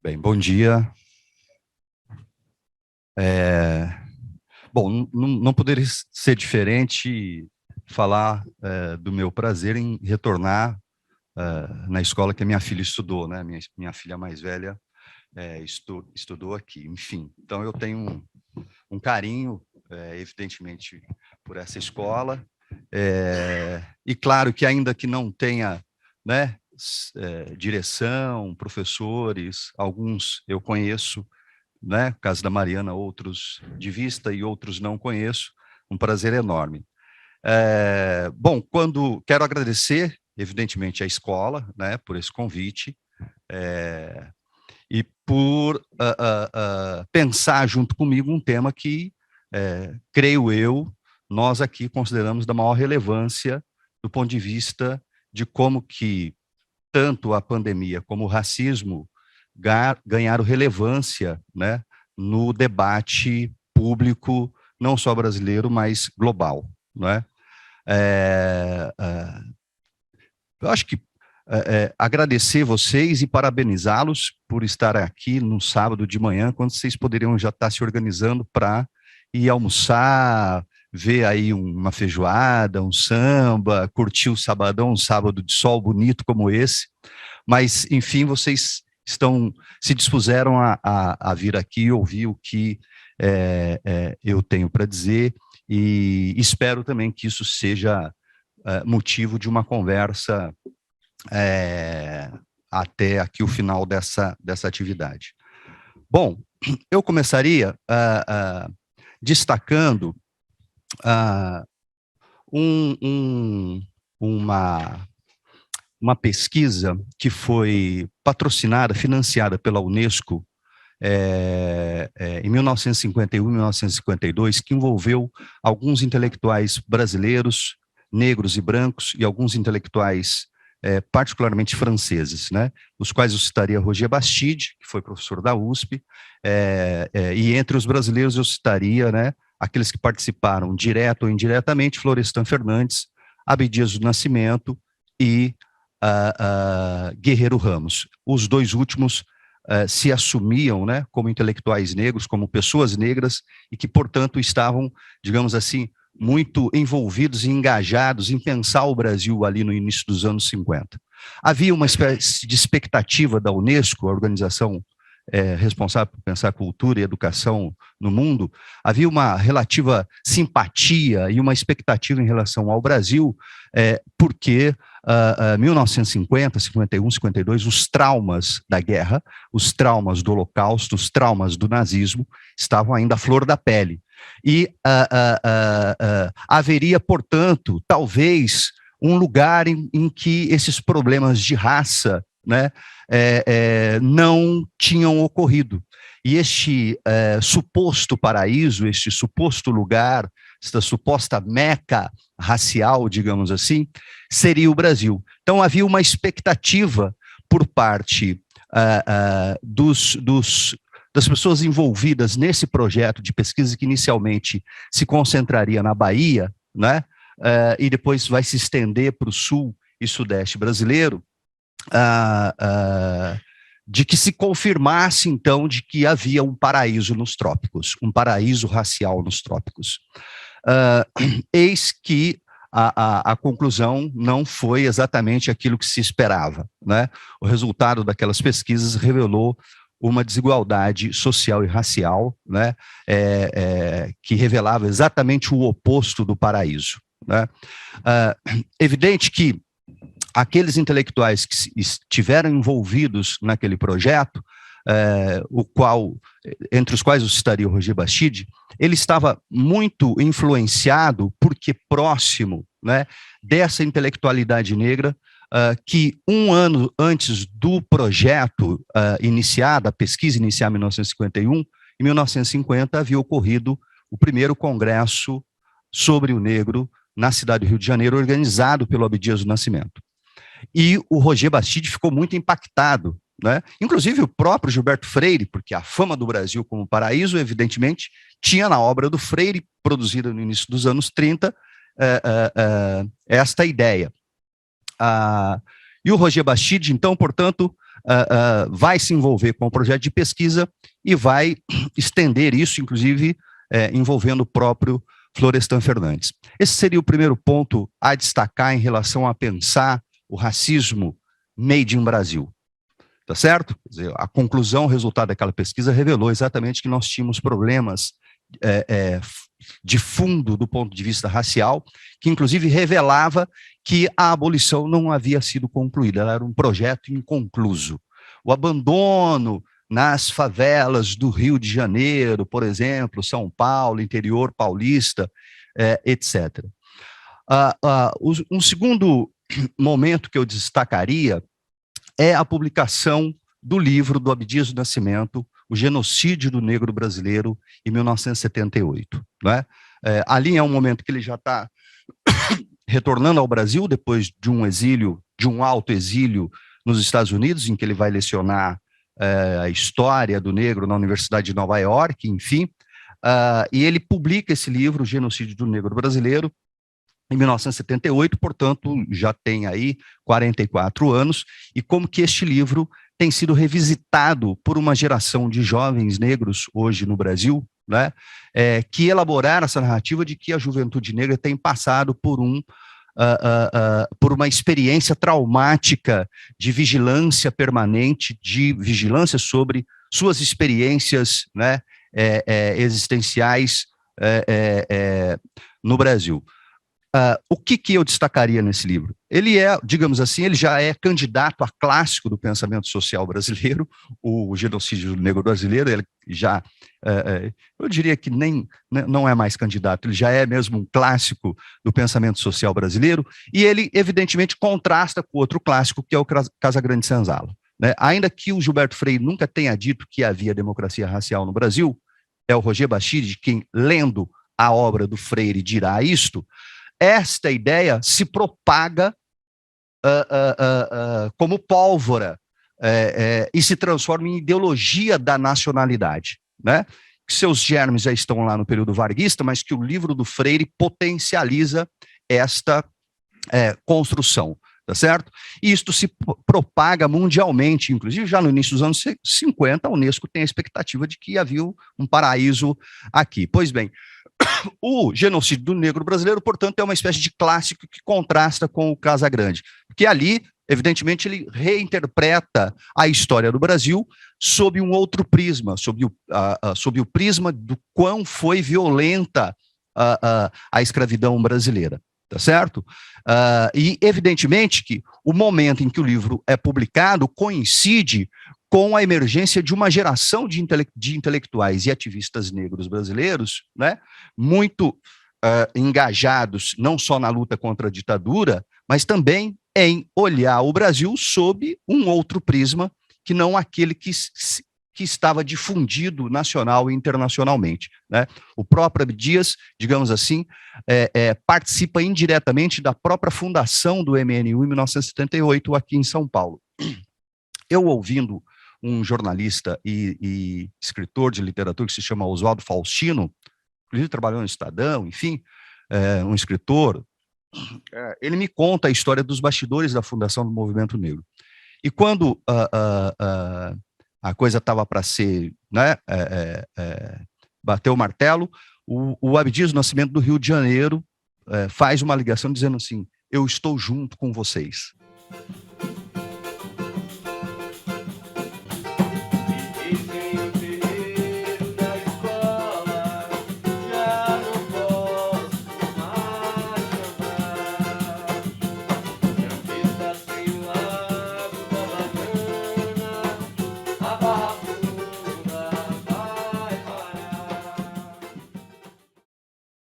Bem, bom dia. Bom, não poderia ser diferente falar do meu prazer em retornar na escola que a minha filha estudou, né? Minha filha mais velha estudou aqui. Enfim, então eu tenho um carinho, evidentemente, por essa escola. E claro que ainda que não tenha, né, direção, professores, alguns eu conheço, né? Caso da Mariana, outros de vista e outros não conheço. Um prazer enorme. Bom, quero agradecer, evidentemente, à escola, né, por esse convite e por pensar junto comigo um tema que, creio eu, nós aqui consideramos da maior relevância do ponto de vista de como que tanto a pandemia como o racismo ganharam relevância, né, no debate público, não só brasileiro, mas global, né? Eu acho que agradecer vocês e parabenizá-los por estar aqui no sábado de manhã, quando vocês poderiam já estar se organizando para ir almoçar, ver aí uma feijoada, um samba, curtir o sabadão, um sábado de sol bonito como esse. Mas, enfim, vocês se dispuseram a vir aqui e ouvir o que eu tenho para dizer, e espero também que isso seja motivo de uma conversa até aqui o final dessa atividade. Bom, eu começaria destacando uma pesquisa que foi patrocinada, financiada pela Unesco em 1951 e 1952, que envolveu alguns intelectuais brasileiros, negros e brancos, e alguns intelectuais particularmente franceses, né, os quais eu citaria Roger Bastide, que foi professor da USP, e entre os brasileiros eu citaria, né, aqueles que participaram direto ou indiretamente, Florestan Fernandes, Abdias do Nascimento e Guerreiro Ramos. Os dois últimos se assumiam, né, como intelectuais negros, como pessoas negras, e que, portanto, estavam, digamos assim, muito envolvidos e engajados em pensar o Brasil ali no início dos anos 50. Havia uma espécie de expectativa da Unesco, a organização responsável por pensar cultura e educação no mundo, havia uma relativa simpatia e uma expectativa em relação ao Brasil, porque 1950, 51, 52, os traumas da guerra, os traumas do Holocausto, os traumas do nazismo estavam ainda à flor da pele. E haveria, portanto, talvez um lugar em que esses problemas de raça, né, não tinham ocorrido. E este suposto paraíso, este suposto lugar, esta suposta meca racial, digamos assim, seria o Brasil. Então havia uma expectativa por parte das pessoas envolvidas nesse projeto de pesquisa, que inicialmente se concentraria na Bahia, né, e depois vai se estender para o sul e sudeste brasileiro, de que se confirmasse, então, de que havia um paraíso nos trópicos, um paraíso racial nos trópicos. Eis que a conclusão não foi exatamente aquilo que se esperava, né? O resultado daquelas pesquisas revelou uma desigualdade social e racial, né, que revelava exatamente o oposto do paraíso, né? Evidente que aqueles intelectuais que estiveram envolvidos naquele projeto, entre os quais eu citaria o Roger Bastide, ele estava muito influenciado, porque próximo, né, dessa intelectualidade negra, que um ano antes do projeto iniciado, a pesquisa iniciada em 1951, em 1950 havia ocorrido o primeiro congresso sobre o negro na cidade do Rio de Janeiro, organizado pelo Abdias do Nascimento. E o Roger Bastide ficou muito impactado, né? Inclusive o próprio Gilberto Freire, porque a fama do Brasil como paraíso, evidentemente, tinha na obra do Freire, produzida no início dos anos 30, esta ideia. E o Roger Bastide, então, portanto, vai se envolver com o projeto de pesquisa e vai estender isso, inclusive, envolvendo o próprio Florestan Fernandes. Esse seria o primeiro ponto a destacar em relação a pensar o racismo made in Brasil. Tá certo? Quer dizer, a conclusão, o resultado daquela pesquisa revelou exatamente que nós tínhamos problemas de fundo do ponto de vista racial, que inclusive revelava que a abolição não havia sido concluída, ela era um projeto inconcluso. O abandono nas favelas do Rio de Janeiro, por exemplo, São Paulo, interior paulista, etc. Um segundo momento que eu destacaria é a publicação do livro do Abdias do Nascimento, O Genocídio do Negro Brasileiro, em 1978. Né? Ali é um momento que ele já está retornando ao Brasil, depois de um exílio, de um alto exílio nos Estados Unidos, em que ele vai lecionar a história do negro na Universidade de Nova York, enfim, e ele publica esse livro, O Genocídio do Negro Brasileiro, em 1978, portanto, já tem aí 44 anos, e como que este livro tem sido revisitado por uma geração de jovens negros hoje no Brasil, né, que elaboraram essa narrativa de que a juventude negra tem passado por uma experiência traumática de vigilância permanente, de vigilância sobre suas experiências, né, existenciais no Brasil. O que eu destacaria nesse livro? Ele digamos assim, ele já é candidato a clássico do pensamento social brasileiro, o Genocídio do Negro Brasileiro, ele já, eu diria que não é mais candidato, ele já é mesmo um clássico do pensamento social brasileiro, e ele evidentemente contrasta com outro clássico, que é o Casagrande Senzala. Né? Ainda que o Gilberto Freire nunca tenha dito que havia democracia racial no Brasil, é o Roger Bachide quem, lendo a obra do Freire, dirá isto. Esta ideia se propaga como pólvora e se transforma em ideologia da nacionalidade, né? Que seus germes já estão lá no período varguista, mas que o livro do Freire potencializa esta construção, tá certo? E isto se propaga mundialmente, inclusive já no início dos anos 50, a Unesco tem a expectativa de que havia um paraíso aqui. Pois bem, o Genocídio do Negro Brasileiro, portanto, é uma espécie de clássico que contrasta com o Casagrande, porque ali, evidentemente, ele reinterpreta a história do Brasil sob um outro prisma, sob o prisma do quão foi violenta a escravidão brasileira, tá certo? E, evidentemente, que o momento em que o livro é publicado coincide com a emergência de uma geração de intelectuais e ativistas negros brasileiros, né, muito engajados não só na luta contra a ditadura, mas também em olhar o Brasil sob um outro prisma, que não aquele que estava difundido nacional e internacionalmente. Né? O próprio Abdias, digamos assim, participa indiretamente da própria fundação do MNU em 1978, aqui em São Paulo. Eu, ouvindo um jornalista e escritor de literatura que se chama Oswaldo Faustino, inclusive trabalhou no Estadão, enfim, um escritor, ele me conta a história dos bastidores da fundação do Movimento Negro. E quando a coisa estava para ser, né, bater o martelo, o Abdias do Nascimento do Rio de Janeiro faz uma ligação dizendo assim: eu estou junto com vocês.